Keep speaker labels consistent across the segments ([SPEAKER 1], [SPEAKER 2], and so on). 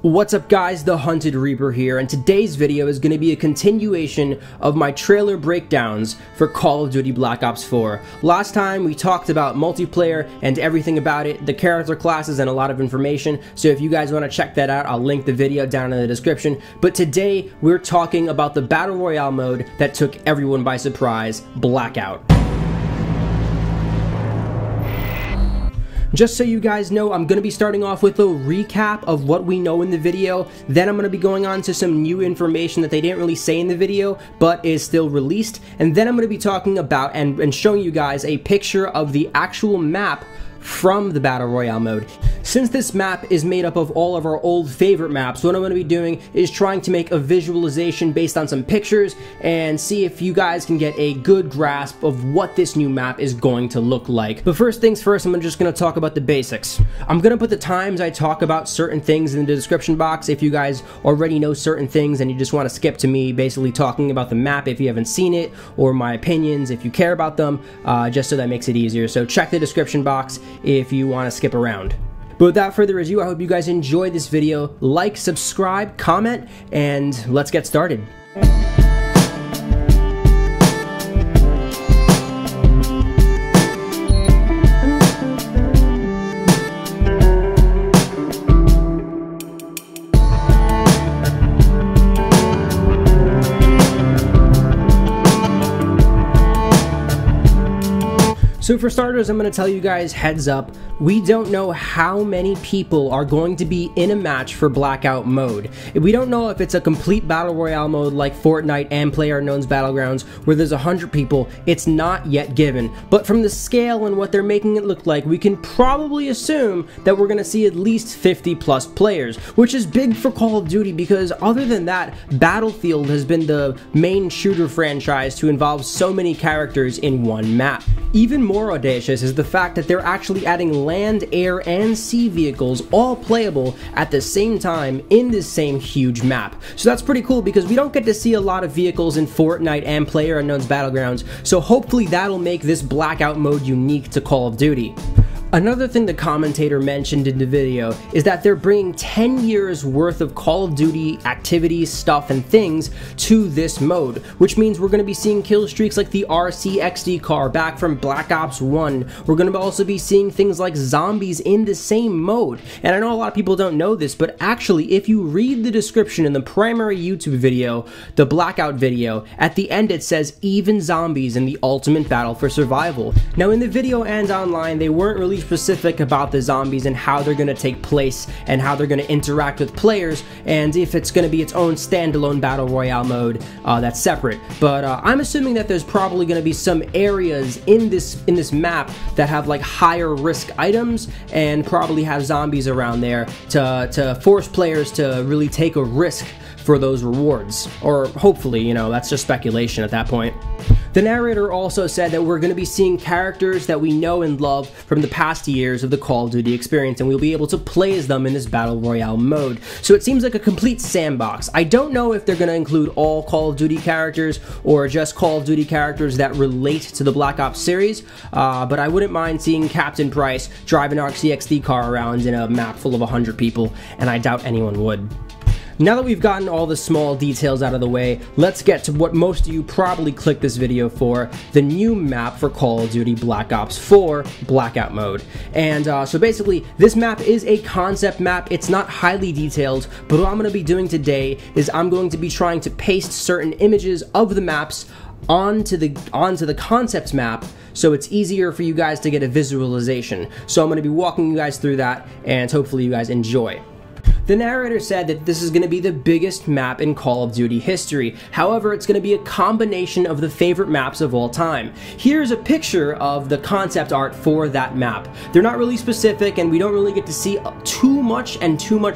[SPEAKER 1] What's up guys, the Hunted Reaper here, and today's video is going to be a continuation of my trailer breakdowns for Call of Duty Black Ops 4. Last time we talked about multiplayer and everything about it, the character classes and a lot of information, so if you guys want to check that out, I'll link the video down in the description. But today we're talking about the Battle Royale mode that took everyone by surprise, Blackout. Just so you guys know, I'm going to be starting off with a recap of what we know in the video, then I'm going to be going on to some new information that they didn't really say in the video, but is still released, and then I'm going to be talking about and showing you guys a picture of the actual map from the Battle Royale mode. Since this map is made up of all of our old favorite maps, what I'm going to be doing is trying to make a visualization based on some pictures and see if you guys can get a good grasp of what this new map is going to look like. But first things first, I'm just going to talk about the basics. I'm going to put the times I talk about certain things in the description box if you guys already know certain things and you just want to skip to me basically talking about the map if you haven't seen it, or my opinions if you care about them, just so that makes it easier. So check the description box if you want to skip around. But without further ado, I hope you guys enjoyed this video. Like, subscribe, comment, and let's get started. So for starters, I'm going to tell you guys, heads up, we don't know how many people are going to be in a match for Blackout mode. We don't know if it's a complete Battle Royale mode like Fortnite and PlayerUnknown's Battlegrounds where there's 100 people. It's not yet given. But from the scale and what they're making it look like, we can probably assume that we're going to see at least 50 plus players, which is big for Call of Duty because other than that, Battlefield has been the main shooter franchise to involve so many characters in one map. Even more audacious is the fact that they're actually adding land, air, and sea vehicles all playable at the same time in this same huge map. So that's pretty cool because we don't get to see a lot of vehicles in Fortnite and PlayerUnknown's Battlegrounds, so hopefully that'll make this Blackout mode unique to Call of Duty. Another thing the commentator mentioned in the video is that they're bringing 10 years worth of Call of Duty activities, stuff, and things to this mode, which means we're going to be seeing kill streaks like the RCXD car back from Black Ops 1. We're going to also be seeing things like zombies in the same mode. And I know a lot of people don't know this, but actually if you read the description in the primary YouTube video, the Blackout video, at the end it says even zombies in the ultimate battle for survival. Now in the video and online, they weren't really specific about the zombies and how they're going to take place and how they're going to interact with players, and if it's going to be its own standalone Battle Royale mode that's separate. But I'm assuming that there's probably going to be some areas in this map that have like higher risk items and probably have zombies around there to force players to really take a risk for those rewards. Or hopefully, you know, that's just speculation at that point. The narrator also said that we're going to be seeing characters that we know and love from the past years of the Call of Duty experience, and we'll be able to play as them in this Battle Royale mode. So it seems like a complete sandbox. I don't know if they're going to include all Call of Duty characters or just Call of Duty characters that relate to the Black Ops series, but I wouldn't mind seeing Captain Price drive an RCXD car around in a map full of 100 people, and I doubt anyone would. Now that we've gotten all the small details out of the way, let's get to what most of you probably clicked this video for, the new map for Call of Duty Black Ops 4 Blackout mode. And so basically, this map is a concept map. It's not highly detailed, but what I'm going to be doing today is I'm going to be trying to paste certain images of the maps onto the concept map so it's easier for you guys to get a visualization. So I'm going to be walking you guys through that, and hopefully you guys enjoy. The narrator said that this is going to be the biggest map in Call of Duty history. However, it's going to be a combination of the favorite maps of all time. Here's a picture of the concept art for that map. They're not really specific, and we don't really get to see too much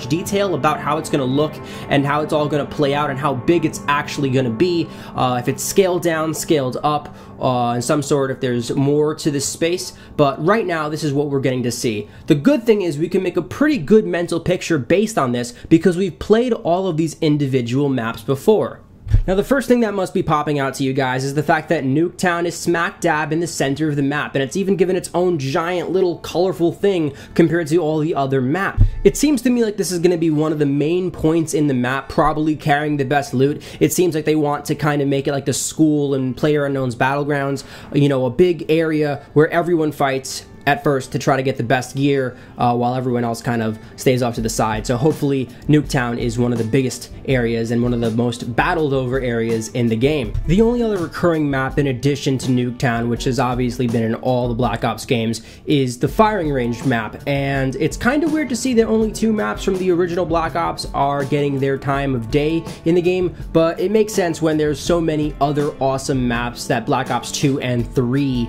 [SPEAKER 1] detail about how it's going to look and how it's all going to play out and how big it's actually going to be, if it's scaled down, scaled up, and some sort if there's more to this space. But right now, this is what we're getting to see. The good thing is we can make a pretty good mental picture based on this because we've played all of these individual maps before. Now the first thing that must be popping out to you guys is the fact that Nuke Town is smack dab in the center of the map, and it's even given its own giant little colorful thing compared to all the other maps. It seems to me like this is going to be one of the main points in the map, probably carrying the best loot. It seems like they want to kind of make it like the school and PlayerUnknown's Battlegrounds, you know, a big area where everyone fights at first to try to get the best gear while everyone else kind of stays off to the side. So hopefully Nuke Town is one of the biggest areas and one of the most battled over areas in the game. The only other recurring map in addition to Nuke Town, which has obviously been in all the Black Ops games, is the firing range map, and it's kind of weird to see that only 2 maps from the original Black Ops are getting their time of day in the game, but it makes sense when there's so many other awesome maps that Black Ops 2 and 3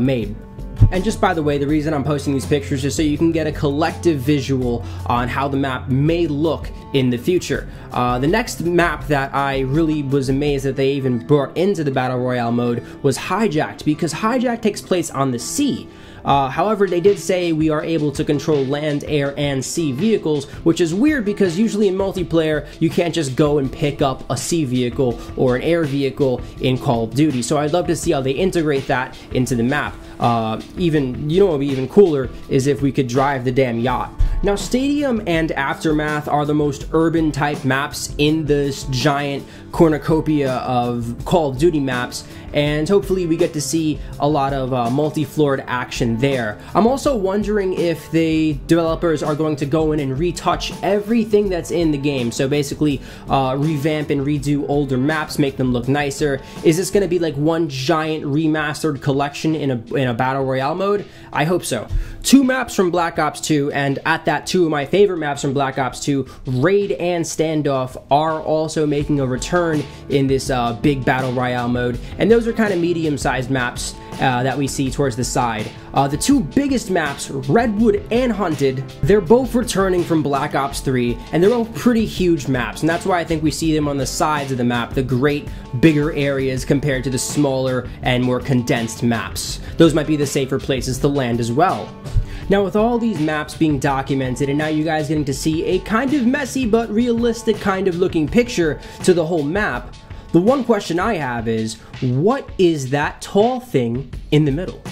[SPEAKER 1] made. And just by the way, the reason I'm posting these pictures is so you can get a collective visual on how the map may look in the future. The next map that I really was amazed that they even brought into the Battle Royale mode was Hijacked, because Hijacked takes place on the sea. However, they did say we are able to control land, air, and sea vehicles, which is weird because usually in multiplayer, you can't just go and pick up a sea vehicle or an air vehicle in Call of Duty. So I'd love to see how they integrate that into the map. Even, you know what would be even cooler is if we could drive the damn yacht. Now, Stadium and Aftermath are the most urban type maps in this giant cornucopia of Call of Duty maps, and hopefully we get to see a lot of multi-floored action there. I'm also wondering if the developers are going to go in and retouch everything that's in the game, so basically revamp and redo older maps, make them look nicer. Is this going to be like one giant remastered collection in a Battle Royale mode? I hope so. 2 maps from Black Ops 2, and at that 2 of my favorite maps from Black Ops 2, Raid and Standoff, are also making a return in this big Battle Royale mode, and those are kind of medium-sized maps that we see towards the side. The 2 biggest maps, Redwood and Hunted, they're both returning from Black Ops 3, and they're both pretty huge maps, and that's why I think we see them on the sides of the map, the great bigger areas compared to the smaller and more condensed maps. Those might be the safer places to land as well. Now, with all these maps being documented, and now you guys getting to see a kind of messy but realistic kind of looking picture to the whole map, the one question I have is, what is that tall thing in the middle?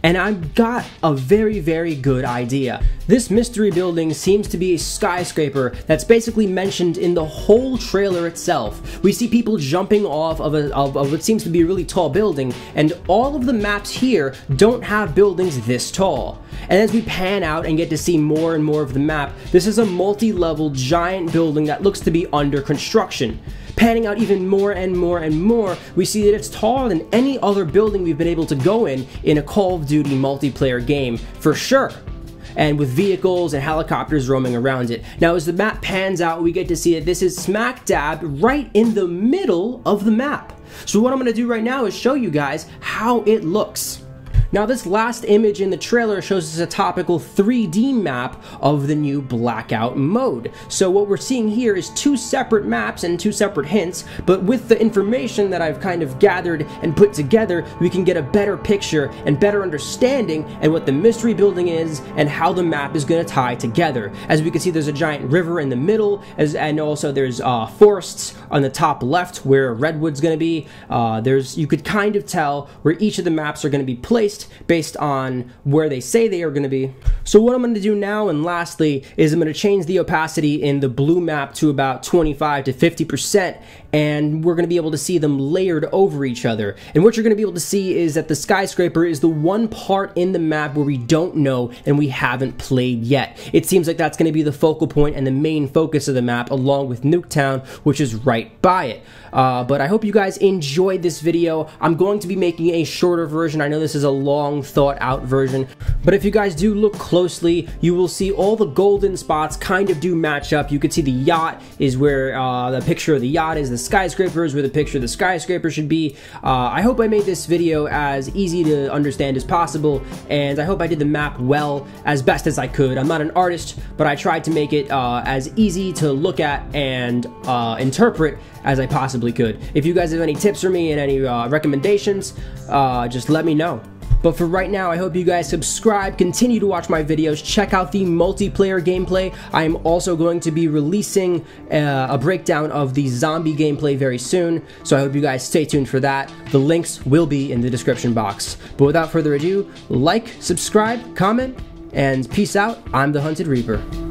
[SPEAKER 1] And I've got a very, very good idea. This mystery building seems to be a skyscraper that's basically mentioned in the whole trailer itself. We see people jumping off of what seems to be a really tall building, and all of the maps here don't have buildings this tall. And as we pan out and get to see more and more of the map, this is a multi-level giant building that looks to be under construction. Panning out even more and more and more, we see that it's taller than any other building we've been able to go in a Call of Duty multiplayer game, for sure. And with vehicles and helicopters roaming around it. Now, as the map pans out, we get to see that this is smack dab right in the middle of the map. So what I'm going to do right now is show you guys how it looks. Now, this last image in the trailer shows us a topical 3D map of the new Blackout mode. So what we're seeing here is 2 separate maps and 2 separate hints, but with the information that I've kind of gathered and put together, we can get a better picture and better understanding and what the mystery building is and how the map is going to tie together. As we can see, there's a giant river in the middle, and also there's forests on the top left where Redwood's going to be. You could kind of tell where each of the maps are going to be placed based on where they say they are going to be. So what I'm going to do now, and lastly, is I'm going to change the opacity in the blue map to about 25 to 50%, and we're going to be able to see them layered over each other. And what you're going to be able to see is that the skyscraper is the one part in the map where we don't know and we haven't played yet. It seems like that's going to be the focal point and the main focus of the map, along with Nuke Town, which is right by it. But I hope you guys enjoyed this video. I'm going to be making a shorter version. I know this is a long thought out version, but if you guys do look closely, you will see all the golden spots kind of do match up. You can see the yacht is where the picture of the yacht is, the skyscraper is where the picture of the skyscraper should be. I hope I made this video as easy to understand as possible, and I hope I did the map well, as best as I could. I'm not an artist, but I tried to make it as easy to look at and interpret as I possibly could. If you guys have any tips for me and any recommendations, just let me know. But for right now, I hope you guys subscribe, continue to watch my videos, check out the multiplayer gameplay. I am also going to be releasing a breakdown of the zombie gameplay very soon, so I hope you guys stay tuned for that. The links will be in the description box. But without further ado, like, subscribe, comment, and peace out. I'm the Hunted Reaper.